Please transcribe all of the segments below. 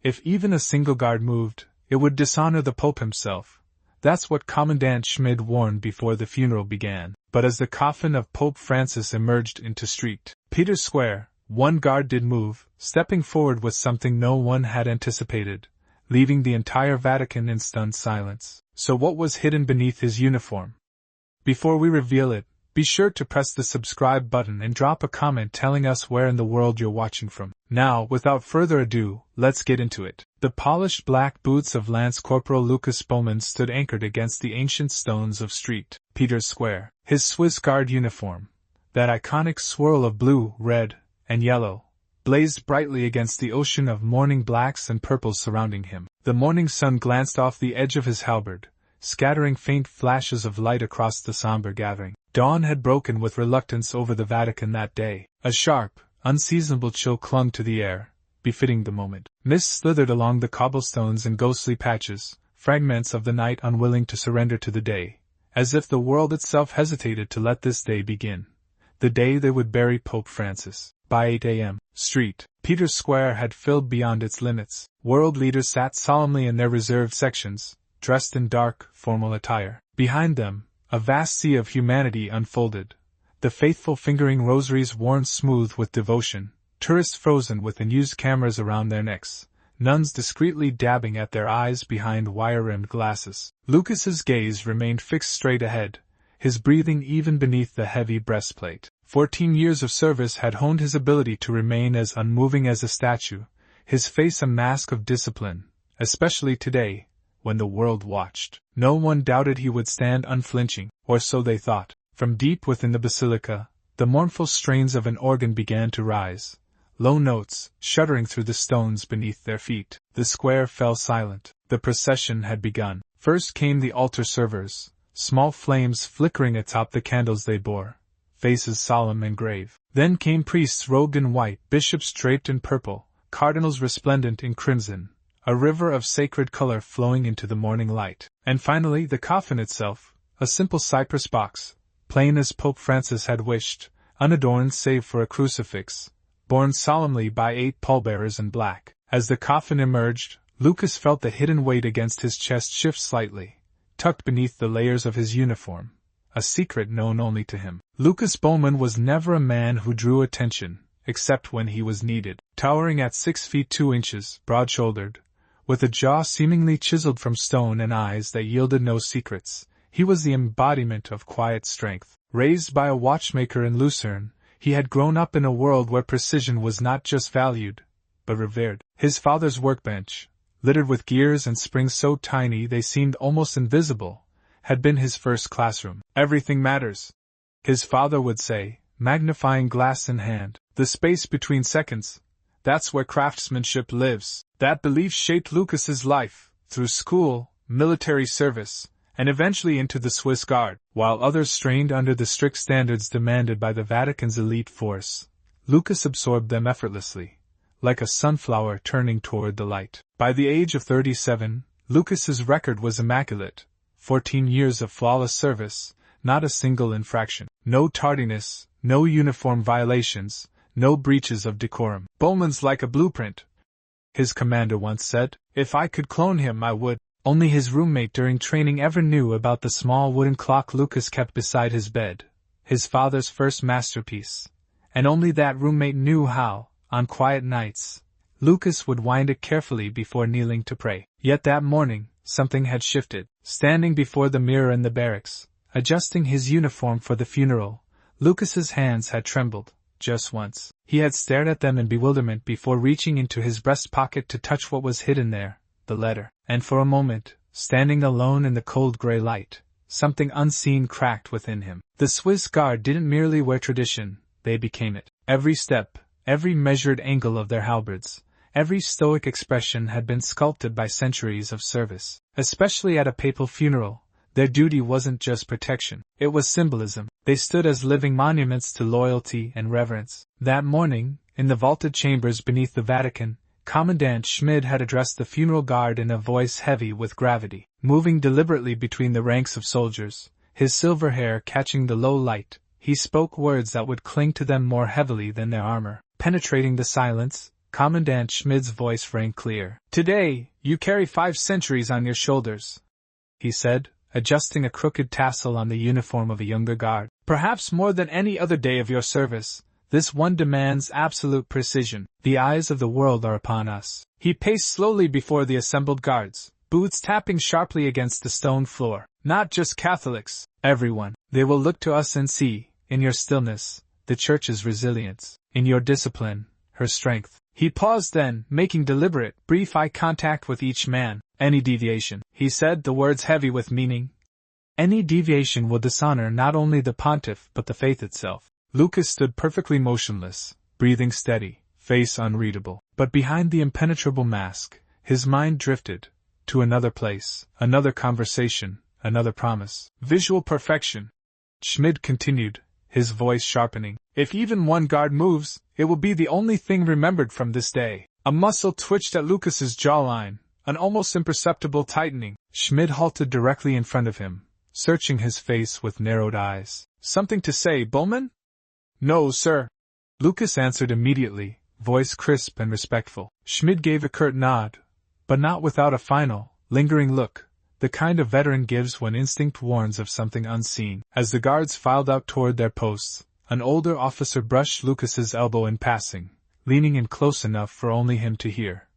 If even a single guard moved, it would dishonor the Pope himself. That's what Commandant Schmid warned before the funeral began. But as the coffin of Pope Francis emerged into St. Peter's Square, one guard did move, stepping forward with something no one had anticipated, leaving the entire Vatican in stunned silence. So what was hidden beneath his uniform? Before we reveal it, be sure to press the subscribe button and drop a comment telling us where in the world you're watching from. Now, without further ado, let's get into it. The polished black boots of Lance Corporal Lucas Bowman stood anchored against the ancient stones of St. Peter's Square. His Swiss Guard uniform, that iconic swirl of blue, red, and yellow, blazed brightly against the ocean of morning blacks and purples surrounding him. The morning sun glanced off the edge of his halberd, scattering faint flashes of light across the somber gathering. Dawn had broken with reluctance over the Vatican that day. A sharp, unseasonable chill clung to the air, befitting the moment. Mist slithered along the cobblestones in ghostly patches, fragments of the night unwilling to surrender to the day, as if the world itself hesitated to let this day begin. The day they would bury Pope Francis. By 8 a.m., St. Peter's Square had filled beyond its limits. World leaders sat solemnly in their reserved sections, dressed in dark, formal attire. Behind them, a vast sea of humanity unfolded, the faithful fingering rosaries worn smooth with devotion, tourists frozen with unused cameras around their necks, nuns discreetly dabbing at their eyes behind wire-rimmed glasses. Lucas's gaze remained fixed straight ahead, his breathing even beneath the heavy breastplate. 14 years of service had honed his ability to remain as unmoving as a statue, his face a mask of discipline, especially today, when the world watched. No one doubted he would stand unflinching, or so they thought. From deep within the basilica, the mournful strains of an organ began to rise, low notes shuddering through the stones beneath their feet. The square fell silent. The procession had begun. First came the altar servers, small flames flickering atop the candles they bore, faces solemn and grave. Then came priests robed in white, bishops draped in purple, cardinals resplendent in crimson, a river of sacred color flowing into the morning light. And finally the coffin itself, a simple cypress box, plain as Pope Francis had wished, unadorned save for a crucifix, borne solemnly by 8 pallbearers in black. As the coffin emerged, Lucas felt the hidden weight against his chest shift slightly, tucked beneath the layers of his uniform, a secret known only to him. Lucas Bowman was never a man who drew attention, except when he was needed. Towering at 6 feet 2 inches, broad-shouldered, with a jaw seemingly chiseled from stone and eyes that yielded no secrets, he was the embodiment of quiet strength. Raised by a watchmaker in Lucerne, he had grown up in a world where precision was not just valued, but revered. His father's workbench, littered with gears and springs so tiny they seemed almost invisible, had been his first classroom. Everything matters, his father would say, magnifying glass in hand. The space between seconds, that's where craftsmanship lives. That belief shaped Lucas's life, through school, military service, and eventually into the Swiss Guard. While others strained under the strict standards demanded by the Vatican's elite force, Lucas absorbed them effortlessly, like a sunflower turning toward the light. By the age of 37, Lucas's record was immaculate. 14 years of flawless service, not a single infraction. No tardiness, no uniform violations, no breaches of decorum. "Bowman's like a blueprint," his commander once said. "If I could clone him, I would." Only his roommate during training ever knew about the small wooden clock Lucas kept beside his bed, his father's first masterpiece. And only that roommate knew how, on quiet nights, Lucas would wind it carefully before kneeling to pray. Yet that morning, something had shifted. Standing before the mirror in the barracks, adjusting his uniform for the funeral, Lucas's hands had trembled, just once. He had stared at them in bewilderment before reaching into his breast pocket to touch what was hidden there, the letter. And for a moment, standing alone in the cold gray light, something unseen cracked within him. The Swiss Guard didn't merely wear tradition, they became it. Every step, every measured angle of their halberds, every stoic expression had been sculpted by centuries of service. Especially at a papal funeral, their duty wasn't just protection, it was symbolism. They stood as living monuments to loyalty and reverence. That morning, in the vaulted chambers beneath the Vatican, Commandant Schmid had addressed the funeral guard in a voice heavy with gravity. Moving deliberately between the ranks of soldiers, his silver hair catching the low light, he spoke words that would cling to them more heavily than their armor. Penetrating the silence, Commandant Schmid's voice rang clear. "Today, you carry 5 centuries on your shoulders," he said, adjusting a crooked tassel on the uniform of a younger guard. "Perhaps more than any other day of your service, this one demands absolute precision. The eyes of the world are upon us." He paced slowly before the assembled guards, boots tapping sharply against the stone floor. "Not just Catholics, everyone. They will look to us and see, in your stillness, the Church's resilience, in your discipline, her strength." He paused then, making deliberate, brief eye contact with each man. "Any deviation," he said, the words heavy with meaning. "Any deviation will dishonor not only the pontiff but the faith itself." Lucas stood perfectly motionless, breathing steady, face unreadable. But behind the impenetrable mask, his mind drifted to another place, another conversation, another promise. "Visual perfection," Schmid continued, his voice sharpening. "If even one guard moves, it will be the only thing remembered from this day." A muscle twitched at Lucas's jawline, an almost imperceptible tightening. Schmid halted directly in front of him, searching his face with narrowed eyes. "Something to say, Bowman?" "No, sir," Lucas answered immediately, voice crisp and respectful. Schmid gave a curt nod, but not without a final, lingering look, the kind a veteran gives when instinct warns of something unseen. As the guards filed out toward their posts, an older officer brushed Lucas's elbow in passing, leaning in close enough for only him to hear.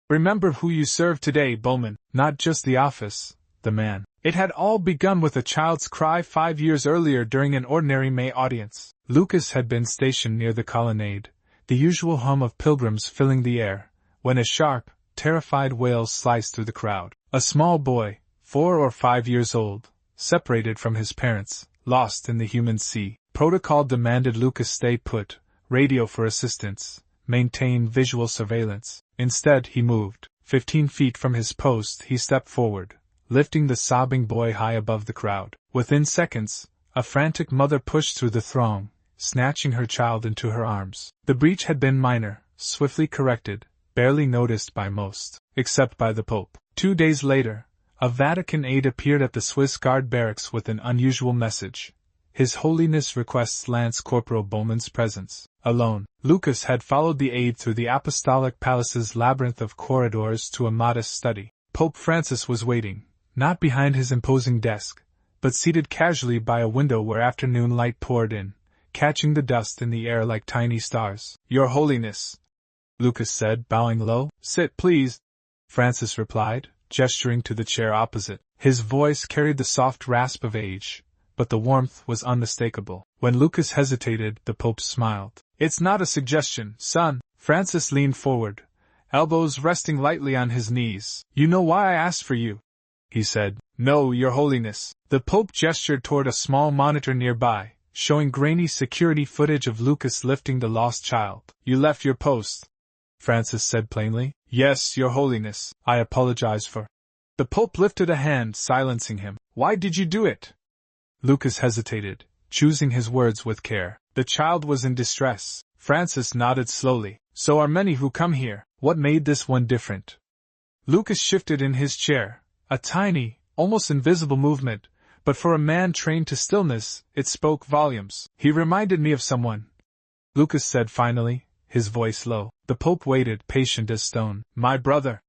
"Remember who you serve today, Bowman, not just the office, the man." It had all begun with a child's cry 5 years earlier during an ordinary May audience. Lucas had been stationed near the colonnade, the usual hum of pilgrims filling the air, when a sharp, terrified wail sliced through the crowd. A small boy, 4 or 5 years old, separated from his parents, lost in the human sea. Protocol demanded Lucas stay put, radio for assistance, maintain visual surveillance. Instead, he moved. 15 feet from his post, he stepped forward, lifting the sobbing boy high above the crowd. Within seconds, a frantic mother pushed through the throng, snatching her child into her arms. The breach had been minor, swiftly corrected, barely noticed by most, except by the Pope. 2 days later, a Vatican aide appeared at the Swiss Guard barracks with an unusual message. His Holiness requests Lance Corporal Bowman's presence. Alone, Lucas had followed the aide through the Apostolic Palace's labyrinth of corridors to a modest study. Pope Francis was waiting, not behind his imposing desk, but seated casually by a window where afternoon light poured in, catching the dust in the air like tiny stars. "Your Holiness," Lucas said, bowing low. "Sit, please," Francis replied, gesturing to the chair opposite. His voice carried the soft rasp of age, but the warmth was unmistakable. When Lucas hesitated, the Pope smiled. "It's not a suggestion, son." Francis leaned forward, elbows resting lightly on his knees. "You know why I asked for you," he said. "No, Your Holiness." The Pope gestured toward a small monitor nearby, showing grainy security footage of Lucas lifting the lost child. "You left your post," Francis said plainly. "Yes, Your Holiness. I apologize for." The Pope lifted a hand, silencing him. "Why did you do it?" Lucas hesitated, choosing his words with care. "The child was in distress." Francis nodded slowly. "So are many who come here. What made this one different?" Lucas shifted in his chair, a tiny, almost invisible movement, but for a man trained to stillness, it spoke volumes. "He reminded me of someone," Lucas said finally, his voice low. The Pope waited, patient as stone. "My brother,"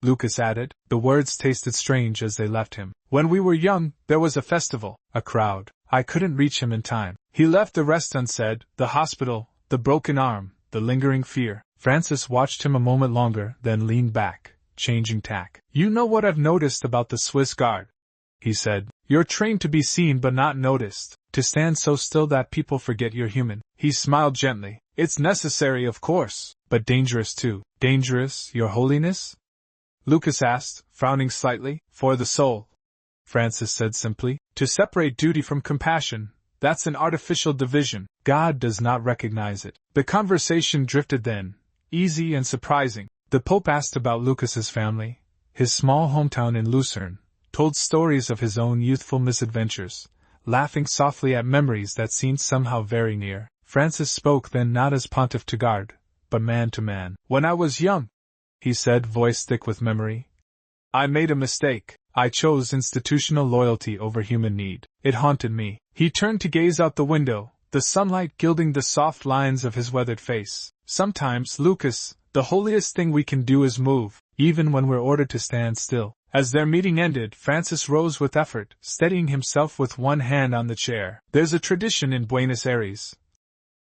Lucas added. The words tasted strange as they left him. "When we were young, there was a festival, a crowd. I couldn't reach him in time. He left the rest unsaid, the hospital, the broken arm, the lingering fear." Francis watched him a moment longer, then leaned back, changing tack. "You know what I've noticed about the Swiss Guard," he said. "You're trained to be seen but not noticed, to stand so still that people forget you're human." He smiled gently. "It's necessary, of course, but dangerous too." "Dangerous, Your Holiness?" Lucas asked, frowning slightly. "For the soul," Francis said simply. "To separate duty from compassion, that's an artificial division. God does not recognize it." The conversation drifted then, easy and surprising. The Pope asked about Lucas's family, his small hometown in Lucerne, told stories of his own youthful misadventures, laughing softly at memories that seemed somehow very near. Francis spoke then not as pontiff to guard, but man to man. "When I was young," he said, voice thick with memory, "I made a mistake. I chose institutional loyalty over human need. It haunted me." He turned to gaze out the window, the sunlight gilding the soft lines of his weathered face. "Sometimes, Lucas, The holiest thing we can do is move, even when we're ordered to stand still. As their meeting ended, Francis rose with effort, steadying himself with one hand on the chair. There's a tradition in Buenos Aires,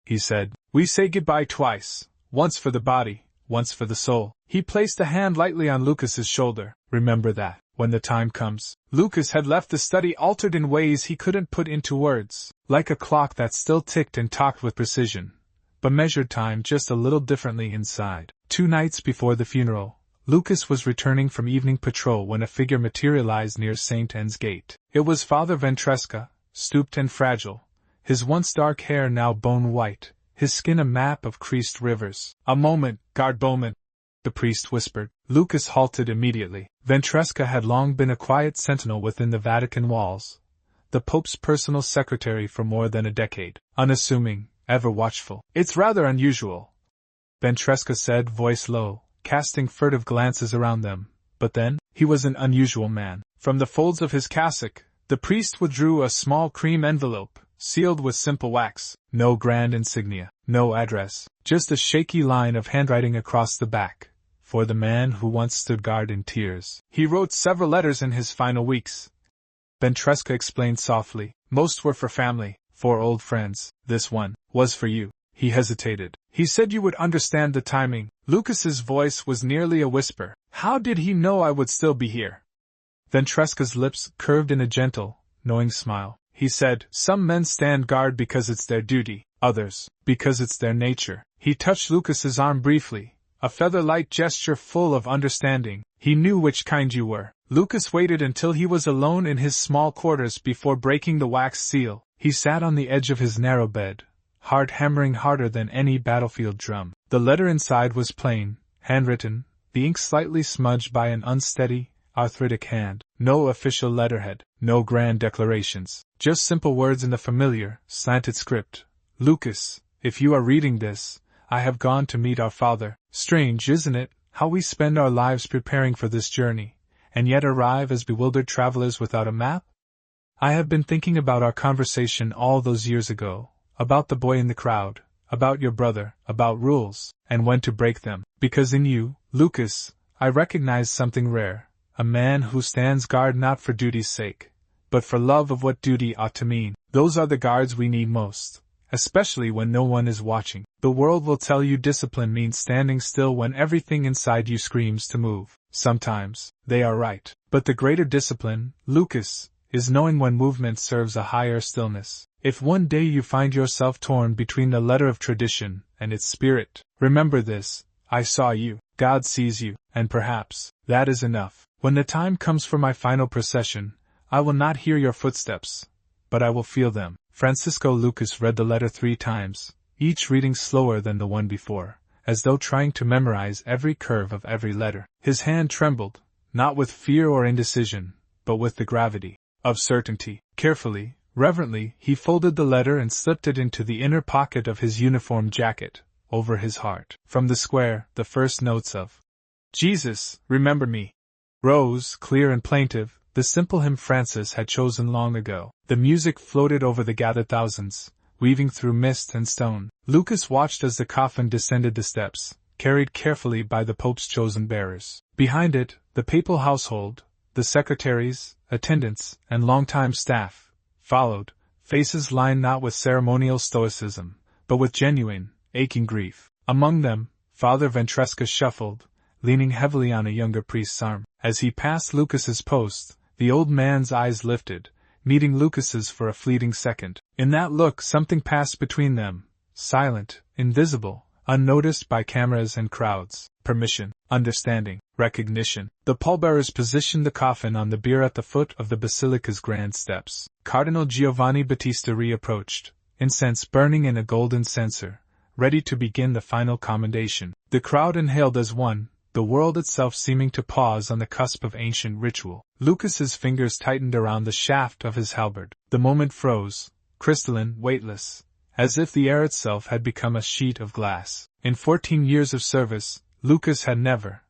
he said. We say goodbye twice, once for the body, once for the soul. He placed a hand lightly on Lucas's shoulder. Remember that, when the time comes. Lucas had left the study altered in ways he couldn't put into words, like a clock that still ticked and talked with precision, but measured time just a little differently inside. 2 nights before the funeral, Lucas was returning from evening patrol when a figure materialized near St. Anne's Gate. It was Father Ventresca, stooped and fragile, his once dark hair now bone white, his skin a map of creased rivers. A moment, guard Bowman, the priest whispered. Lucas halted immediately. Ventresca had long been a quiet sentinel within the Vatican walls, the Pope's personal secretary for more than a decade, unassuming, ever watchful. It's rather unusual, Ventresca said, voice low, casting furtive glances around them. But then, he was an unusual man. From the folds of his cassock, the priest withdrew a small cream envelope, sealed with simple wax. No grand insignia, no address, just a shaky line of handwriting across the back. For the man who once stood guard in tears. He wrote several letters in his final weeks, Ventresca explained softly. Most were for family, for old friends. This one was for you. He hesitated. He said you would understand the timing. Lucas's voice was nearly a whisper. How did he know I would still be here? Ventresca's lips curved in a gentle, knowing smile. He said, some men stand guard because it's their duty, others, because it's their nature. He touched Lucas's arm briefly, a feather-light gesture full of understanding. He knew which kind you were. Lucas waited until he was alone in his small quarters before breaking the wax seal. He sat on the edge of his narrow bed, heart hammering harder than any battlefield drum. The letter inside was plain, handwritten, the ink slightly smudged by an unsteady, arthritic hand. No official letterhead, no grand declarations, just simple words in the familiar, slanted script. Lucas, if you are reading this, I have gone to meet our Father. Strange, isn't it, how we spend our lives preparing for this journey, and yet arrive as bewildered travelers without a map? I have been thinking about our conversation all those years ago, about the boy in the crowd, about your brother, about rules, and when to break them. Because in you, Lucas, I recognize something rare, a man who stands guard not for duty's sake, but for love of what duty ought to mean. Those are the guards we need most, especially when no one is watching. The world will tell you discipline means standing still when everything inside you screams to move. Sometimes, they are right. But the greater discipline, Lucas, is knowing when movement serves a higher stillness. If one day you find yourself torn between the letter of tradition and its spirit, remember this: I saw you, God sees you, and perhaps that is enough. When the time comes for my final procession, I will not hear your footsteps, but I will feel them. Francisco Lucas read the letter 3 times, each reading slower than the one before, as though trying to memorize every curve of every letter. His hand trembled, not with fear or indecision, but with the gravity of certainty. Carefully, reverently, he folded the letter and slipped it into the inner pocket of his uniform jacket, over his heart. From the square, the first notes of Jesus, remember me, rose, clear and plaintive, the simple hymn Francis had chosen long ago. The music floated over the gathered thousands, weaving through mist and stone. Lucas watched as the coffin descended the steps, carried carefully by the Pope's chosen bearers. Behind it, the papal household, the secretaries, attendants, and longtime staff, followed, faces lined not with ceremonial stoicism, but with genuine, aching grief. Among them, Father Ventresca shuffled, leaning heavily on a younger priest's arm. As he passed Lucas's post, the old man's eyes lifted, meeting Lucas's for a fleeting second. In that look something passed between them, silent, invisible, unnoticed by cameras and crowds. Permission, understanding, recognition. The pallbearers positioned the coffin on the bier at the foot of the basilica's grand steps. Cardinal Giovanni Battista reapproached, incense burning in a golden censer, ready to begin the final commendation. The crowd inhaled as one, the world itself seeming to pause on the cusp of ancient ritual. Lucas's fingers tightened around the shaft of his halberd. The moment froze, crystalline, weightless, as if the air itself had become a sheet of glass. In 14 years of service, Lucas had never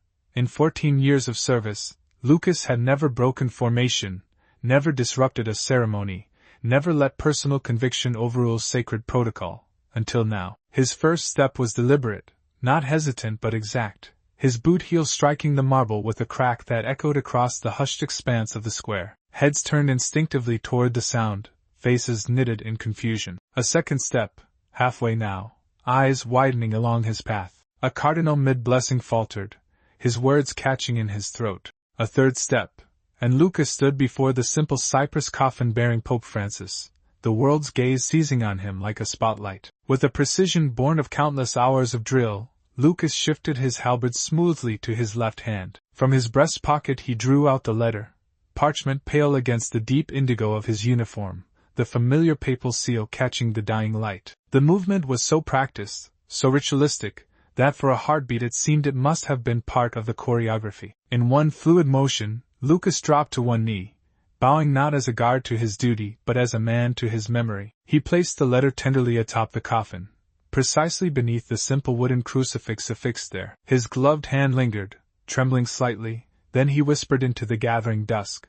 broken formation, never disrupted a ceremony, never let personal conviction overrule sacred protocol, until now. His first step was deliberate, not hesitant but exact, his boot heel striking the marble with a crack that echoed across the hushed expanse of the square. Heads turned instinctively toward the sound, faces knitted in confusion. A second step, halfway now, eyes widening along his path. A cardinal mid-blessing faltered, his words catching in his throat. A third step, and Lucas stood before the simple cypress coffin bearing Pope Francis, the world's gaze seizing on him like a spotlight. With a precision born of countless hours of drill, Lucas shifted his halberd smoothly to his left hand. From his breast pocket he drew out the letter, parchment pale against the deep indigo of his uniform, the familiar papal seal catching the dying light. The movement was so practiced, so ritualistic, that for a heartbeat it seemed it must have been part of the choreography. In one fluid motion, Lucas dropped to one knee, bowing not as a guard to his duty but as a man to his memory. He placed the letter tenderly atop the coffin, precisely beneath the simple wooden crucifix affixed there. His gloved hand lingered, trembling slightly, then he whispered into the gathering dusk,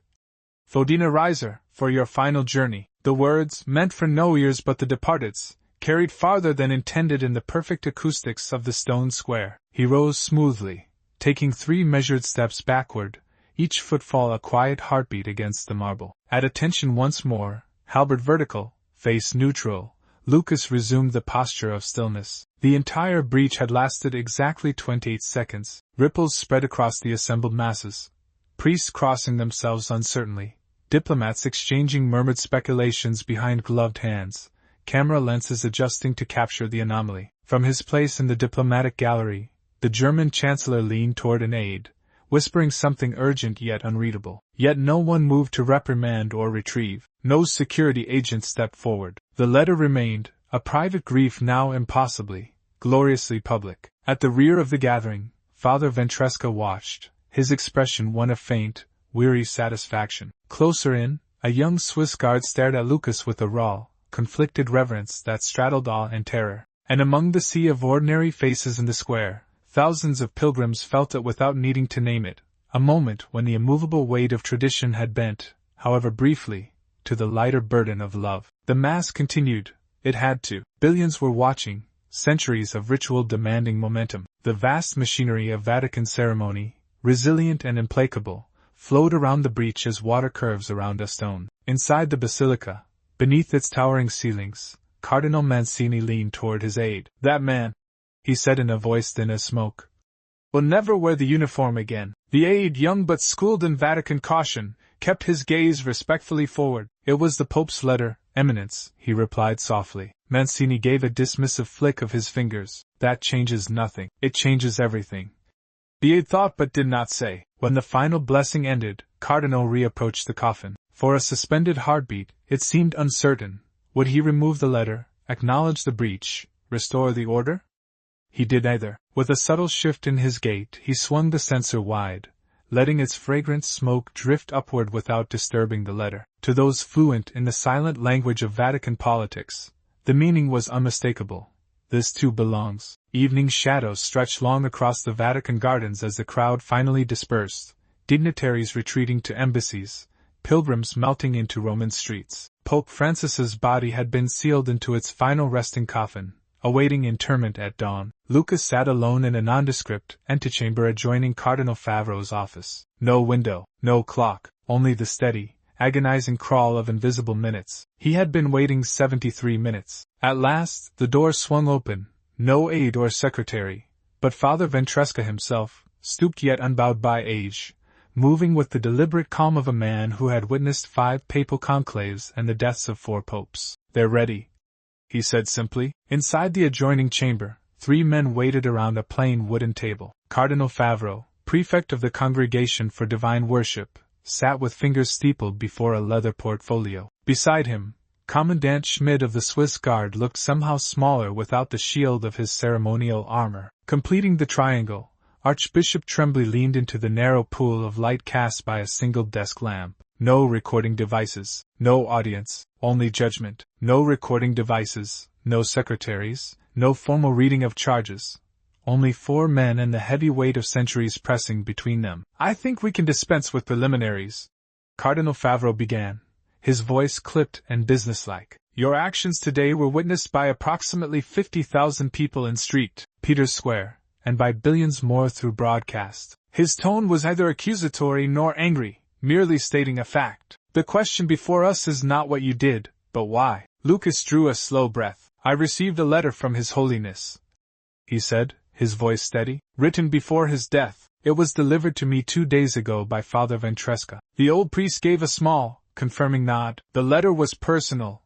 "Fodina Riser, for your final journey." The words, meant for no ears but the departed's, carried farther than intended in the perfect acoustics of the stone square. He rose smoothly, taking 3 measured steps backward, each footfall a quiet heartbeat against the marble. At attention once more, halberd vertical, face neutral, Lucas resumed the posture of stillness. The entire breach had lasted exactly 28 seconds. Ripples spread across the assembled masses, priests crossing themselves uncertainly, diplomats exchanging murmured speculations behind gloved hands, camera lenses adjusting to capture the anomaly. From his place in the diplomatic gallery, the German chancellor leaned toward an aide, whispering something urgent yet unreadable. Yet no one moved to reprimand or retrieve. No security agent stepped forward. The letter remained, a private grief now impossibly, gloriously public. At the rear of the gathering, Father Ventresca watched, his expression one of faint, weary satisfaction. Closer in, a young Swiss guard stared at Lucas with a raw, conflicted reverence that straddled awe and terror. And among the sea of ordinary faces in the square, thousands of pilgrims felt it without needing to name it, a moment when the immovable weight of tradition had bent, however briefly, to the lighter burden of love. The Mass continued, it had to. Billions were watching, centuries of ritual demanding momentum. The vast machinery of Vatican ceremony, resilient and implacable, flowed around the breach as water curves around a stone. Inside the basilica, beneath its towering ceilings, Cardinal Mancini leaned toward his aide. "That man," he said in a voice thin as smoke, "will never wear the uniform again." The aide, young but schooled in Vatican caution, kept his gaze respectfully forward. "It was the Pope's letter, Eminence," he replied softly. Mancini gave a dismissive flick of his fingers. "That changes nothing." "It changes everything." The aide thought but did not say. When the final blessing ended, Cardinal reapproached the coffin. For a suspended heartbeat, it seemed uncertain. Would he remove the letter, acknowledge the breach, restore the order? He did neither. With a subtle shift in his gait, he swung the censer wide, letting its fragrant smoke drift upward without disturbing the letter. To those fluent in the silent language of Vatican politics, the meaning was unmistakable. This too belongs. Evening shadows stretched long across the Vatican gardens as the crowd finally dispersed, dignitaries retreating to embassies, pilgrims melting into Roman streets. Pope Francis's body had been sealed into its final resting coffin, awaiting interment at dawn. Lucas sat alone in a nondescript antechamber adjoining Cardinal Favreau's office. No window, no clock, only the steady, agonizing crawl of invisible minutes. He had been waiting 73 minutes. At last, the door swung open, no aide or secretary, but Father Ventresca himself, stooped yet unbowed by age, moving with the deliberate calm of a man who had witnessed 5 papal conclaves and the deaths of 4 popes. "They're ready," he said simply. Inside the adjoining chamber, 3 men waited around a plain wooden table. Cardinal Favreau, prefect of the Congregation for Divine Worship, sat with fingers steepled before a leather portfolio. Beside him, Commandant Schmid of the Swiss Guard looked somehow smaller without the shield of his ceremonial armor. Completing the triangle, Archbishop Tremblay leaned into the narrow pool of light cast by a single desk lamp. No recording devices, no audience, only judgment. No recording devices, no secretaries, no formal reading of charges. Only 4 men and the heavy weight of centuries pressing between them. "I think we can dispense with preliminaries," Cardinal Favreau began, his voice clipped and businesslike. "Your actions today were witnessed by approximately 50,000 people in St. Peter's Square, and by billions more through broadcast. His tone was neither accusatory nor angry, merely stating a fact. The question before us is not what you did, but why. Lucas drew a slow breath. I received a letter from His Holiness, he said, his voice steady, written before his death. It was delivered to me 2 days ago by Father Ventresca. The old priest gave a small, confirming nod. The letter was personal,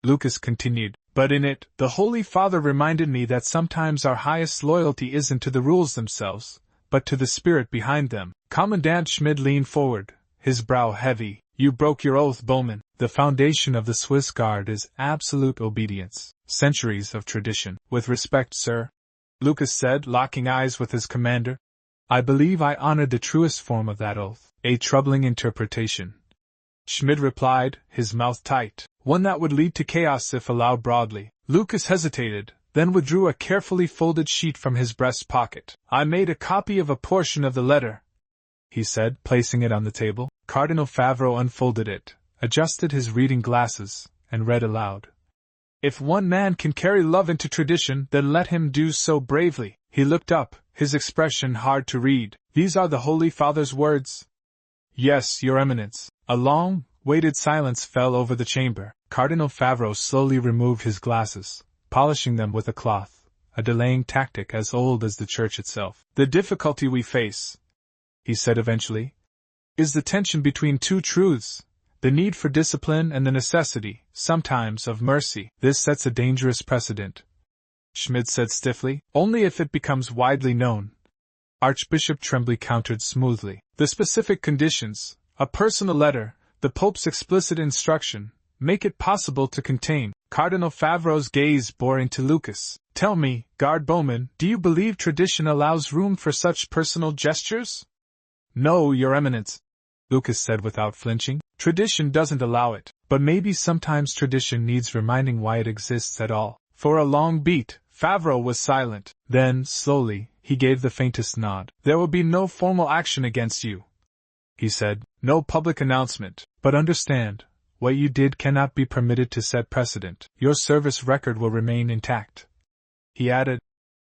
Lucas continued, but in it, the Holy Father reminded me that sometimes our highest loyalty isn't to the rules themselves, but to the spirit behind them. Commandant Schmid leaned forward, his brow heavy. You broke your oath, Bowman. The foundation of the Swiss Guard is absolute obedience. Centuries of tradition. With respect, sir, Lucas said, locking eyes with his commander. I believe I honored the truest form of that oath. A troubling interpretation, Schmid replied, his mouth tight. One that would lead to chaos if allowed broadly. Lucas hesitated, then withdrew a carefully folded sheet from his breast pocket. I made a copy of a portion of the letter, he said, placing it on the table. Cardinal Favreau unfolded it, adjusted his reading glasses, and read aloud. If one man can carry love into tradition, then let him do so bravely. He looked up, his expression hard to read. These are the Holy Father's words? Yes, Your Eminence. A long, weighted silence fell over the chamber. Cardinal Favreau slowly removed his glasses, polishing them with a cloth, a delaying tactic as old as the Church itself. The difficulty we face, he said eventually, is the tension between two truths, the need for discipline and the necessity, sometimes, of mercy. This sets a dangerous precedent, Schmid said stiffly, only if it becomes widely known. Archbishop Tremblay countered smoothly. The specific conditions, a personal letter, the Pope's explicit instruction, make it possible to contain. Cardinal Favreau's gaze bore into Lucas. Tell me, Guard Bowman, do you believe tradition allows room for such personal gestures? No, Your Eminence, Lucas said without flinching. Tradition doesn't allow it, but maybe sometimes tradition needs reminding why it exists at all. For a long beat, Favreau was silent. Then, slowly, he gave the faintest nod. There will be no formal action against you, he said, no public announcement, but understand, what you did cannot be permitted to set precedent. Your service record will remain intact. He added,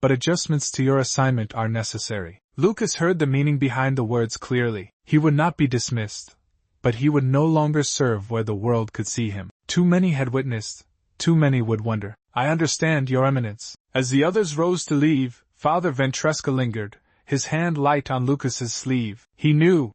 but adjustments to your assignment are necessary. Lucas heard the meaning behind the words clearly. He would not be dismissed, but he would no longer serve where the world could see him. Too many had witnessed, too many would wonder. I understand, Your Eminence. As the others rose to leave, Father Ventresca lingered, his hand light on Lucas's sleeve. He knew,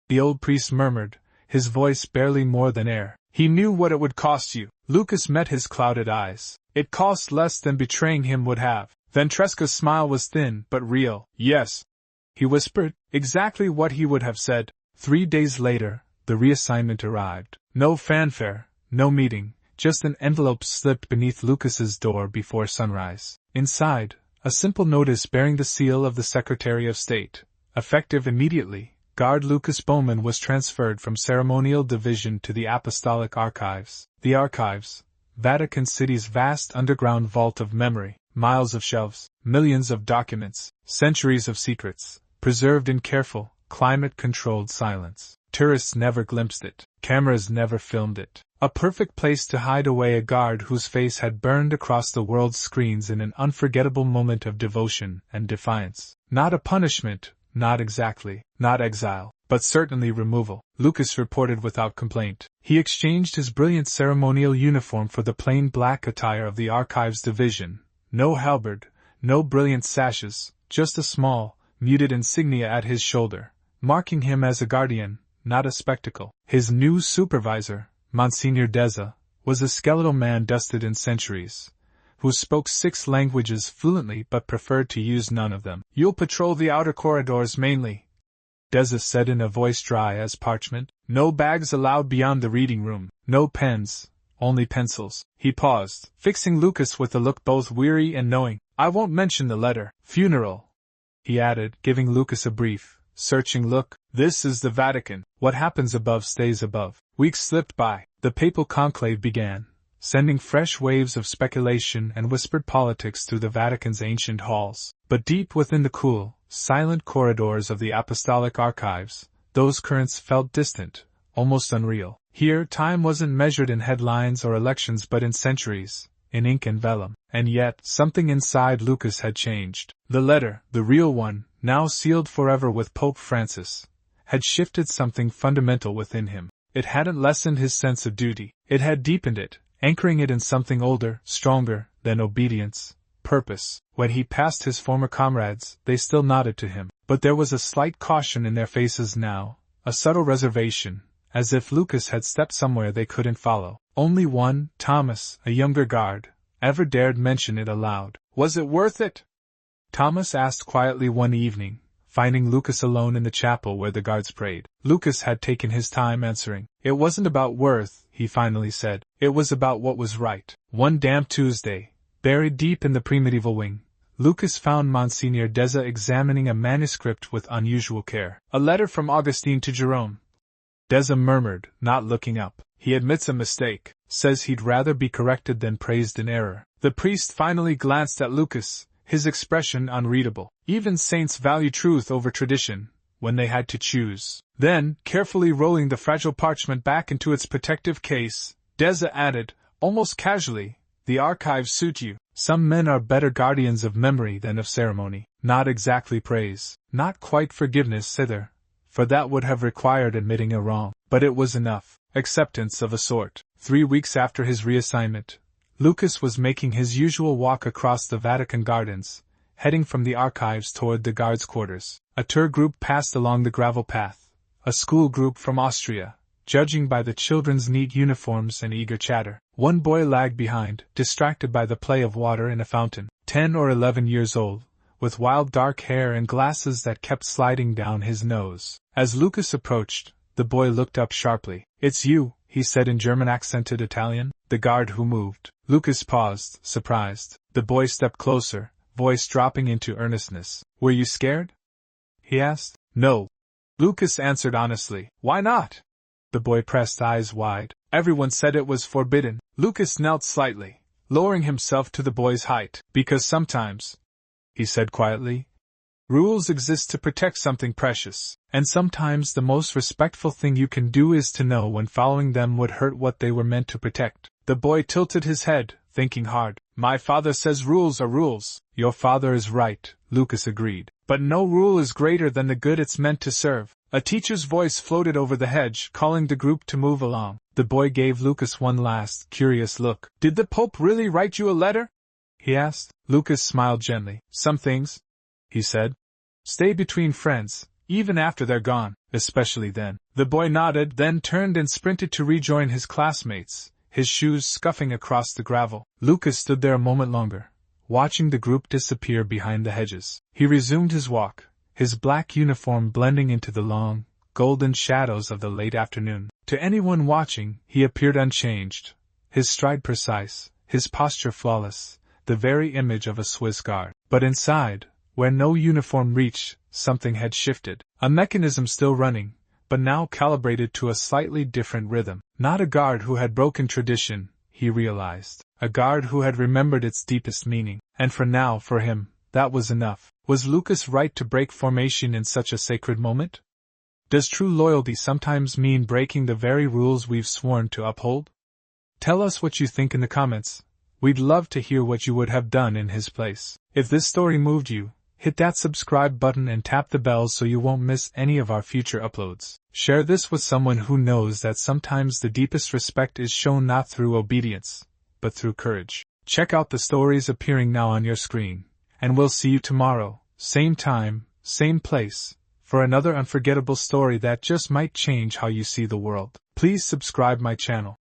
the old priest murmured, his voice barely more than air. He knew what it would cost you. Lucas met his clouded eyes. It cost less than betraying him would have. Ventresca's smile was thin but real. Yes, he whispered, exactly what he would have said. 3 days later, the reassignment arrived. No fanfare, no meeting, just an envelope slipped beneath Lucas's door before sunrise. Inside, a simple notice bearing the seal of the Secretary of State. Effective immediately, Guard Lucas Bowman was transferred from Ceremonial Division to the Apostolic Archives. The Archives, Vatican City's vast underground vault of memory, miles of shelves, millions of documents, centuries of secrets, preserved in careful, climate-controlled silence. Tourists never glimpsed it. Cameras never filmed it. A perfect place to hide away a guard whose face had burned across the world's screens in an unforgettable moment of devotion and defiance. Not a punishment, not exactly, not exile, but certainly removal, Lucas reported without complaint. He exchanged his brilliant ceremonial uniform for the plain black attire of the Archives Division. No halberd, no brilliant sashes, just a small, muted insignia at his shoulder, marking him as a guardian, not a spectacle. His new supervisor, Monsignor Deza, was a skeletal man dusted in centuries, who spoke 6 languages fluently but preferred to use none of them. You'll patrol the outer corridors mainly, Deza said in a voice dry as parchment. No bags allowed beyond the reading room, no pens, only pencils. He paused, fixing Lucas with a look both weary and knowing. I won't mention the letter. Funeral, he added, giving Lucas a brief, searching look. This is the Vatican. What happens above stays above. Weeks slipped by. The papal conclave began, sending fresh waves of speculation and whispered politics through the Vatican's ancient halls. But deep within the cool, silent corridors of the Apostolic Archives, those currents felt distant, almost unreal. Here, time wasn't measured in headlines or elections but in centuries, in ink and vellum. And yet, something inside Lucas had changed. The letter, the real one, now sealed forever with Pope Francis, had shifted something fundamental within him. It hadn't lessened his sense of duty. It had deepened it, anchoring it in something older, stronger, than obedience, purpose. When he passed his former comrades, they still nodded to him. But there was a slight caution in their faces now, a subtle reservation, as if Lucas had stepped somewhere they couldn't follow. Only one, Thomas, a younger guard, ever dared mention it aloud. Was it worth it? Thomas asked quietly one evening, finding Lucas alone in the chapel where the guards prayed. Lucas had taken his time answering. It wasn't about worth, he finally said. It was about what was right. One damp Tuesday, buried deep in the pre-medieval wing, Lucas found Monsignor Deza examining a manuscript with unusual care. A letter from Augustine to Jerome. Deza murmured, not looking up. He admits a mistake, says he'd rather be corrected than praised in error. The priest finally glanced at Lucas, his expression unreadable. Even saints value truth over tradition, when they had to choose. Then, carefully rolling the fragile parchment back into its protective case, Deza added, almost casually, the archives suit you. Some men are better guardians of memory than of ceremony. Not exactly praise, not quite forgiveness either, for that would have required admitting a wrong. But it was enough. Acceptance of a sort. 3 weeks after his reassignment, Lucas was making his usual walk across the Vatican gardens, heading from the archives toward the guards' quarters. A tour group passed along the gravel path, a school group from Austria, judging by the children's neat uniforms and eager chatter. One boy lagged behind, distracted by the play of water in a fountain. 10 or 11 years old, with wild dark hair and glasses that kept sliding down his nose. As Lucas approached, the boy looked up sharply. It's you, he said in German-accented Italian. The guard who moved. Lucas paused, surprised. The boy stepped closer, voice dropping into earnestness. Were you scared? He asked. No. Lucas answered honestly. Why not? The boy pressed eyes wide. Everyone said it was forbidden. Lucas knelt slightly, lowering himself to the boy's height. Because sometimes, he said quietly, rules exist to protect something precious, and sometimes the most respectful thing you can do is to know when following them would hurt what they were meant to protect. The boy tilted his head, thinking hard. My father says rules are rules. Your father is right, Lucas agreed. But no rule is greater than the good it's meant to serve. A teacher's voice floated over the hedge, calling the group to move along. The boy gave Lucas one last, curious look. Did the Pope really write you a letter? He asked. Lucas smiled gently. Some things, he said, stay between friends, even after they're gone, especially then. The boy nodded, then turned and sprinted to rejoin his classmates, his shoes scuffing across the gravel. Lucas stood there a moment longer, watching the group disappear behind the hedges. He resumed his walk, his black uniform blending into the long, golden shadows of the late afternoon. To anyone watching, he appeared unchanged, his stride precise, his posture flawless, the very image of a Swiss guard. But inside, where no uniform reached, something had shifted. A mechanism still running, but now calibrated to a slightly different rhythm. Not a guard who had broken tradition, he realized. A guard who had remembered its deepest meaning. And for now, for him, that was enough. Was Lucas right to break formation in such a sacred moment? Does true loyalty sometimes mean breaking the very rules we've sworn to uphold? Tell us what you think in the comments. We'd love to hear what you would have done in his place. If this story moved you, hit that subscribe button and tap the bell so you won't miss any of our future uploads. Share this with someone who knows that sometimes the deepest respect is shown not through obedience, but through courage. Check out the stories appearing now on your screen, and we'll see you tomorrow, same time, same place, for another unforgettable story that just might change how you see the world. Please subscribe my channel.